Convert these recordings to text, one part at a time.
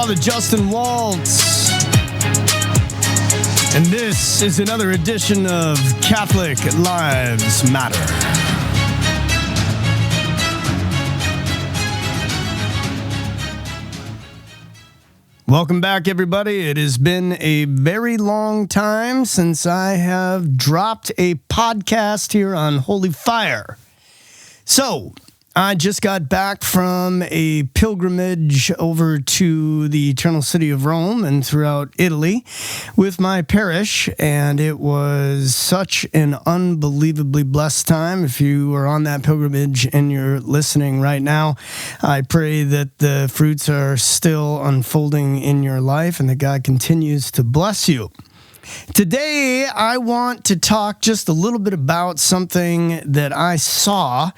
Father Justin Waltz. And this is another edition of Catholic Lives Matter. Welcome back, everybody. It has been a very long time since I have dropped a podcast here on Holy Fire. So, I just got back from a pilgrimage over to the Eternal City of Rome and throughout Italy with my parish, and it was such an unbelievably blessed time. If you are on that pilgrimage and you're listening right now, I pray that the fruits are still unfolding in your life and that God continues to bless you. Today, I want to talk just a little bit about something that I saw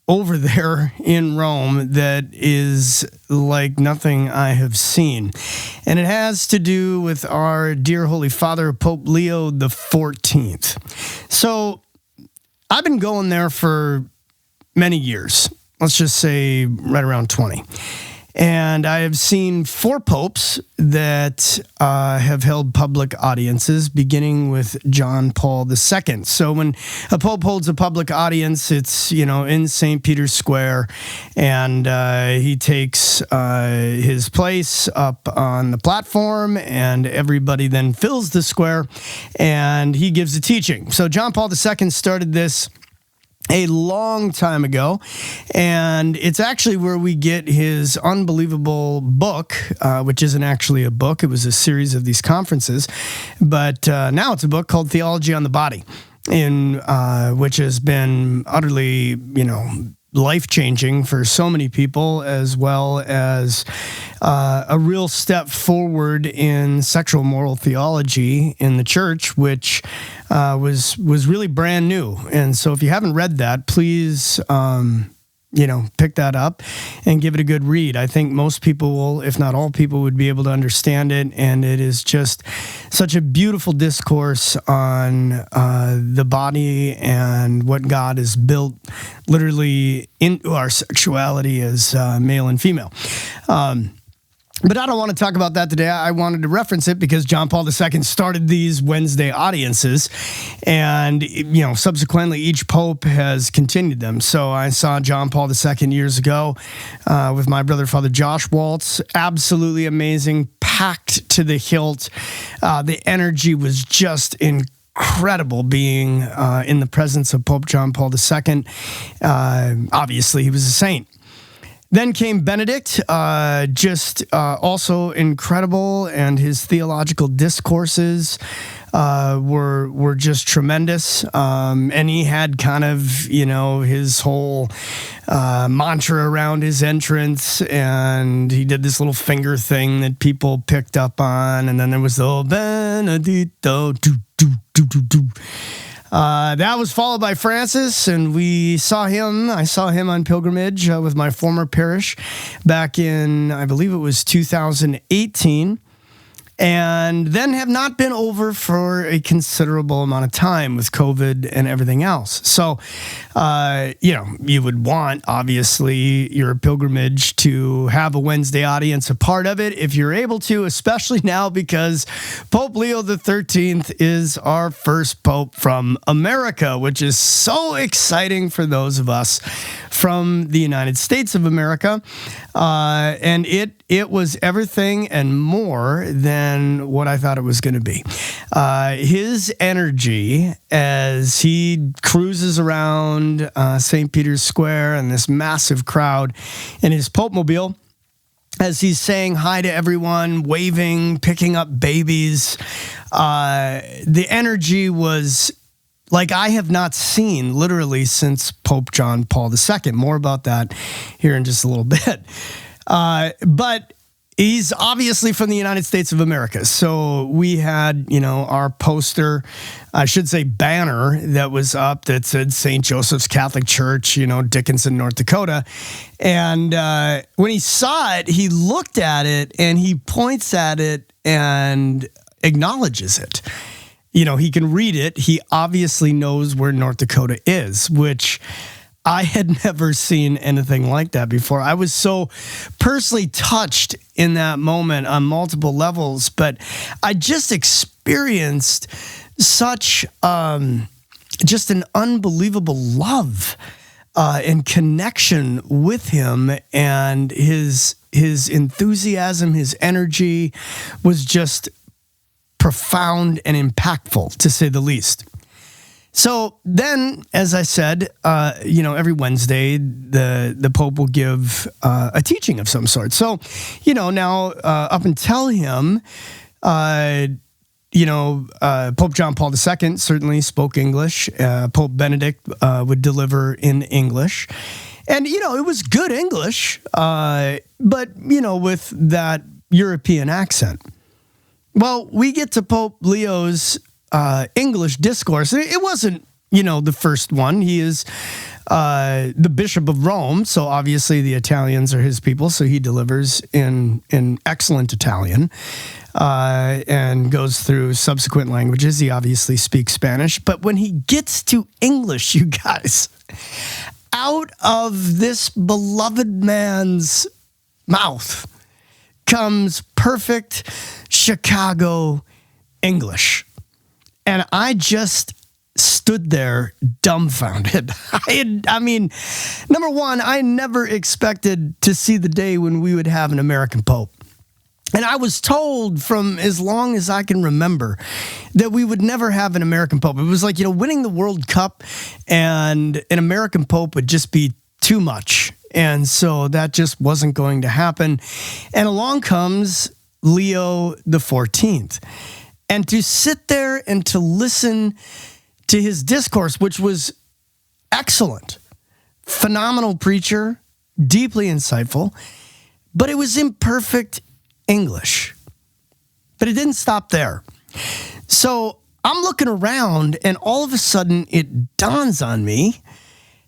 over there in Rome that is like nothing I have seen. And it has to do with our dear Holy Father, Pope Leo XIV. So, I've been going there for many years. Let's just say right around 20. And I have seen 4 popes that have held public audiences, beginning with John Paul II. So when a pope holds a public audience, it's, in St. Peter's Square, and he takes his place up on the platform, and everybody then fills the square, and he gives a teaching. So John Paul II started this a long time ago, and it's actually where we get his unbelievable book, which isn't actually a book. It was a series of these conferences, but now it's a book called Theology on the Body, which has been utterly, life-changing for so many people, as well as a real step forward in sexual moral theology in the church, which was really brand new. And so if you haven't read that, please pick that up and give it a good read. I think most people will, if not all people, would be able to understand it. And it is just such a beautiful discourse on the body and what God has built literally into our sexuality as male and female. But I don't want to talk about that today. I wanted to reference it because John Paul II started these Wednesday audiences, and subsequently each pope has continued them. So I saw John Paul II years ago with my brother, Father Josh Waltz. Absolutely amazing, packed to the hilt. The energy was just incredible being in the presence of Pope John Paul II. Obviously, he was a saint. Then came Benedict, also incredible, and his theological discourses were just tremendous. And he had kind of, his whole mantra around his entrance, and he did this little finger thing that people picked up on, and then there was the "O Benedicto," that was followed by Francis, and I saw him on pilgrimage with my former parish back in, I believe it was 2018, and then have not been over for a considerable amount of time with COVID and everything else. So, you would want, obviously, your pilgrimage to have a Wednesday audience a part of it if you're able to, especially now because Pope Leo XIII is our first pope from America, which is so exciting for those of us from the United States of America. And it was everything and more than what I thought it was going to be. His energy as he cruises around St. Peter's Square and this massive crowd in his Pope Mobile, as he's saying hi to everyone, waving, picking up babies, the energy was like I have not seen literally since Pope John Paul II. More about that here in just a little bit. But he's obviously from the United States of America. So we had, our poster, I should say banner that was up that said St. Joseph's Catholic Church, Dickinson, North Dakota. And when he saw it, he looked at it and he points at it and acknowledges it. He can read it. He obviously knows where North Dakota is, which I had never seen anything like that before. I was so personally touched in that moment on multiple levels, but I just experienced such just an unbelievable love and connection with him, and his enthusiasm, his energy was just profound and impactful, to say the least. So then, as I said, every Wednesday, the Pope will give a teaching of some sort. So, now up until him, Pope John Paul II certainly spoke English. Pope Benedict would deliver in English. And, it was good English, but, with that European accent. Well, we get to Pope Leo's English discourse. It wasn't, the first one. He is the Bishop of Rome, so obviously the Italians are his people, so he delivers in excellent Italian and goes through subsequent languages. He obviously speaks Spanish, but when he gets to English, you guys, out of this beloved man's mouth comes perfect Chicago English. And I just stood there dumbfounded. I mean, number one, I never expected to see the day when we would have an American Pope. And I was told from as long as I can remember that we would never have an American Pope. It was like, winning the World Cup and an American Pope would just be too much. And so that just wasn't going to happen. And along comes Leo XIV. And to sit there and to listen to his discourse, which was excellent, phenomenal preacher, deeply insightful, but it was imperfect English. But it didn't stop there. So I'm looking around, and all of a sudden it dawns on me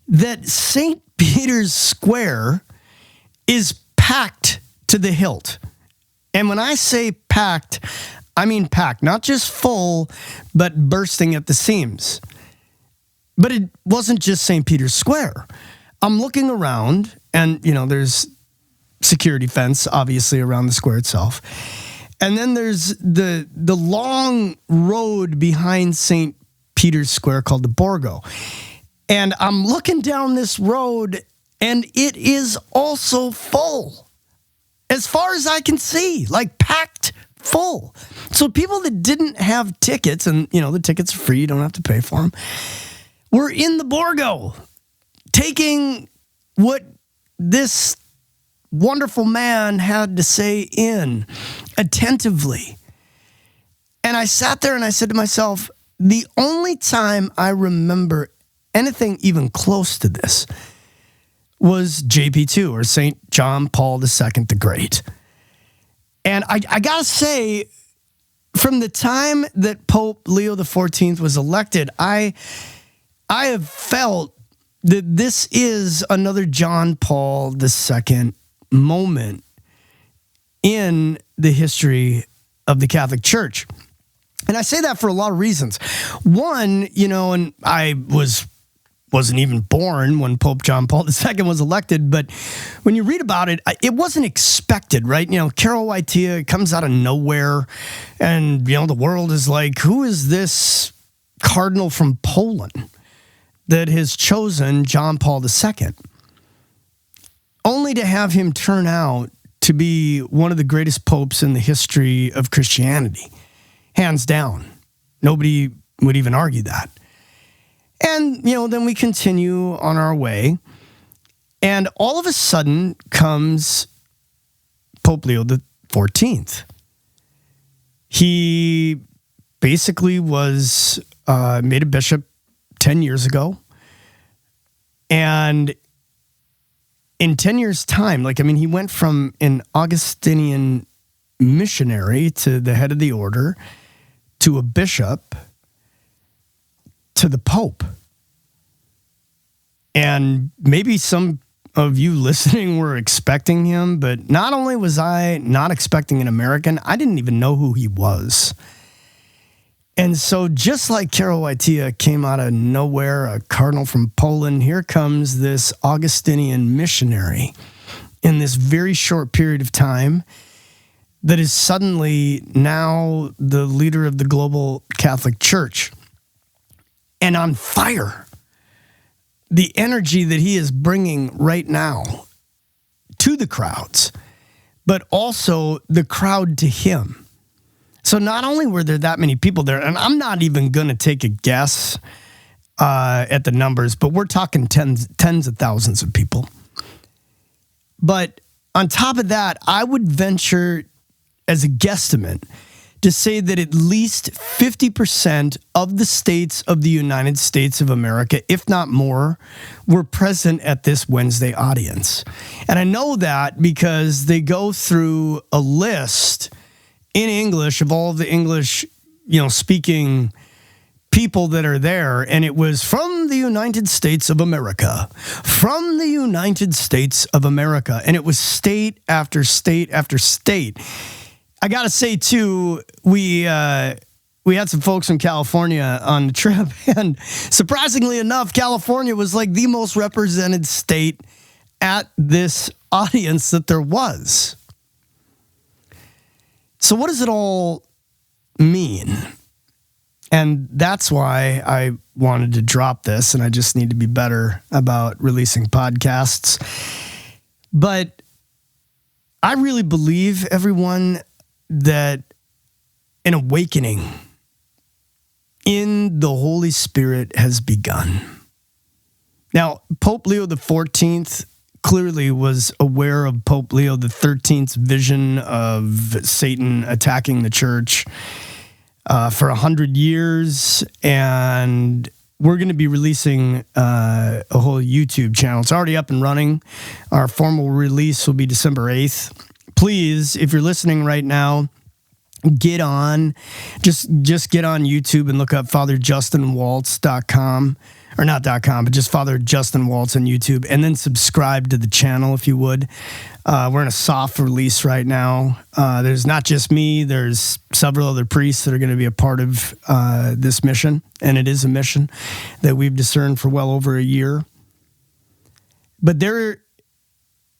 that St. Peter's Square is packed to the hilt. And when I say packed, I mean packed, not just full, but bursting at the seams. But it wasn't just St. Peter's Square. I'm looking around, and, there's security fence, obviously, around the square itself. And then there's the long road behind St. Peter's Square called the Borgo. And I'm looking down this road, and it is also full. As far as I can see, like packed full. So people that didn't have tickets, and, the tickets are free, you don't have to pay for them, were in the Borgo, taking what this wonderful man had to say in attentively. And I sat there and I said to myself, the only time I remember anything even close to this was JP2, or St. John Paul II the Great. And I gotta say, from the time that Pope Leo XIV was elected, I have felt that this is another John Paul II moment in the history of the Catholic Church. And I say that for a lot of reasons. One, and I wasn't even born when Pope John Paul II was elected, but when you read about it, it wasn't expected, right? Karol Wojtyła comes out of nowhere, and, the world is like, who is this cardinal from Poland that has chosen John Paul II? Only to have him turn out to be one of the greatest popes in the history of Christianity. Hands down. Nobody would even argue that. And, then we continue on our way. And all of a sudden comes Pope Leo XIV. He basically was made a bishop 10 years ago. And in 10 years' time, he went from an Augustinian missionary to the head of the order, to a bishop, to the Pope. And maybe some of you listening were expecting him, but not only was I not expecting an American, I didn't even know who he was. And so just like Karol Wojtyła came out of nowhere, a cardinal from Poland, here comes this Augustinian missionary in this very short period of time that is suddenly now the leader of the global Catholic Church and on fire. The energy that he is bringing right now to the crowds, but also the crowd to him. So not only were there that many people there, and I'm not even going to take a guess at the numbers, but we're talking tens of thousands of people. But on top of that, I would venture as a guesstimate to say that at least 50% of the states of the United States of America, if not more, were present at this Wednesday audience. And I know that because they go through a list in English of all of the English, speaking people that are there, and it was from the United States of America, from the United States of America, and it was state after state after state. I got to say, too, we had some folks from California on the trip, and surprisingly enough, California was like the most represented state at this audience that there was. So what does it all mean? And that's why I wanted to drop this, and I just need to be better about releasing podcasts. But I really believe, everyone, that an awakening in the Holy Spirit has begun. Now, Pope Leo XIV clearly was aware of Pope Leo XIII's vision of Satan attacking the church for 100 years, and we're going to be releasing a whole YouTube channel. It's already up and running. Our formal release will be December 8th. Please, if you're listening right now, get on. Just get on YouTube and look up FatherJustinWaltz.com. Or not .com, but just Father Justin Waltz on YouTube. And then subscribe to the channel if you would. We're in a soft release right now. There's not just me. There's several other priests that are going to be a part of this mission. And it is a mission that we've discerned for well over a year. But there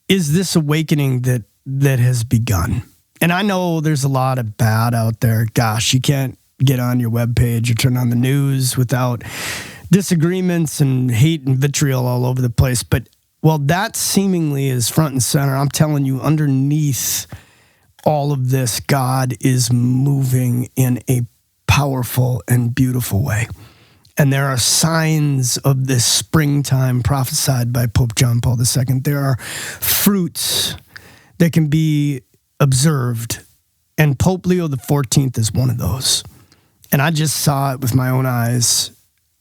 is this awakening that has begun. And I know there's a lot of bad out there. Gosh, you can't get on your webpage or turn on the news without disagreements and hate and vitriol all over the place. But while that seemingly is front and center, I'm telling you, underneath all of this, God is moving in a powerful and beautiful way. And there are signs of this springtime prophesied by Pope John Paul II. There are fruits that can be observed. And Pope Leo XIV is one of those. And I just saw it with my own eyes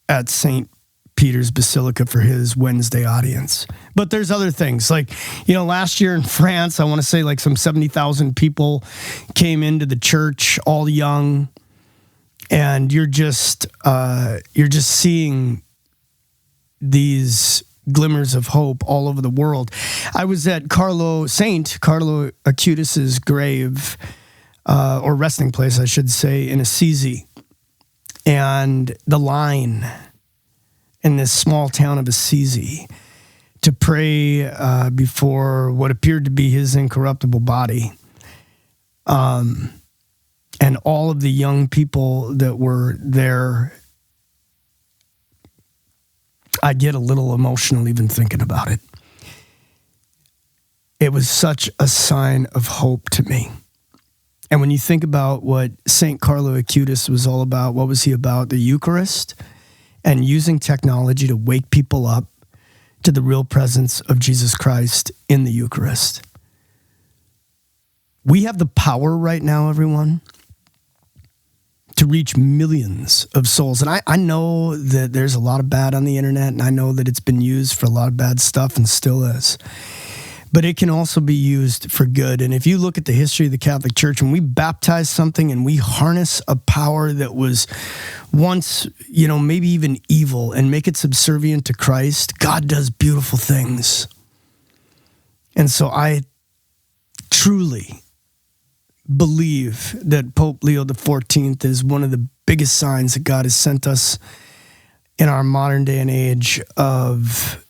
at St. Peter's Basilica for his Wednesday audience. But there's other things like, last year in France, I want to say like some 70,000 people came into the church, all young. And you're just seeing these glimmers of hope all over the world. I was at Saint Carlo Acutis's grave, or resting place, I should say, in Assisi. And the line in this small town of Assisi to pray before what appeared to be his incorruptible body. And all of the young people that were there, I get a little emotional even thinking about it. It was such a sign of hope to me. And when you think about what St. Carlo Acutis was all about, what was he about? The Eucharist and using technology to wake people up to the real presence of Jesus Christ in the Eucharist. We have the power right now, everyone, to reach millions of souls. And I know that there's a lot of bad on the internet, and I know that it's been used for a lot of bad stuff and still is. But it can also be used for good. And if you look at the history of the Catholic Church, when we baptize something and we harness a power that was once, maybe even evil and make it subservient to Christ, God does beautiful things. And so I truly believe that Pope Leo XIV is one of the biggest signs that God has sent us in our modern day and age of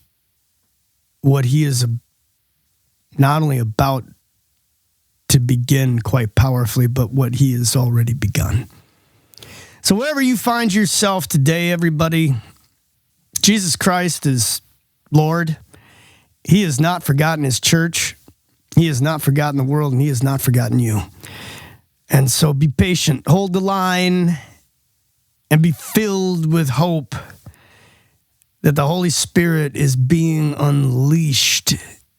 what he is not only about to begin quite powerfully, but what he has already begun. So wherever you find yourself today, everybody, Jesus Christ is Lord. He has not forgotten his church. He has not forgotten the world, and he has not forgotten you. And so be patient, hold the line, and be filled with hope that the Holy Spirit is being unleashed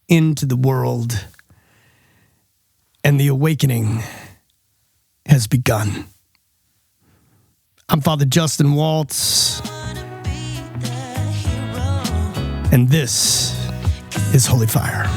into the world, and the awakening has begun. I'm Father Justin Waltz, and this is Holy Fire.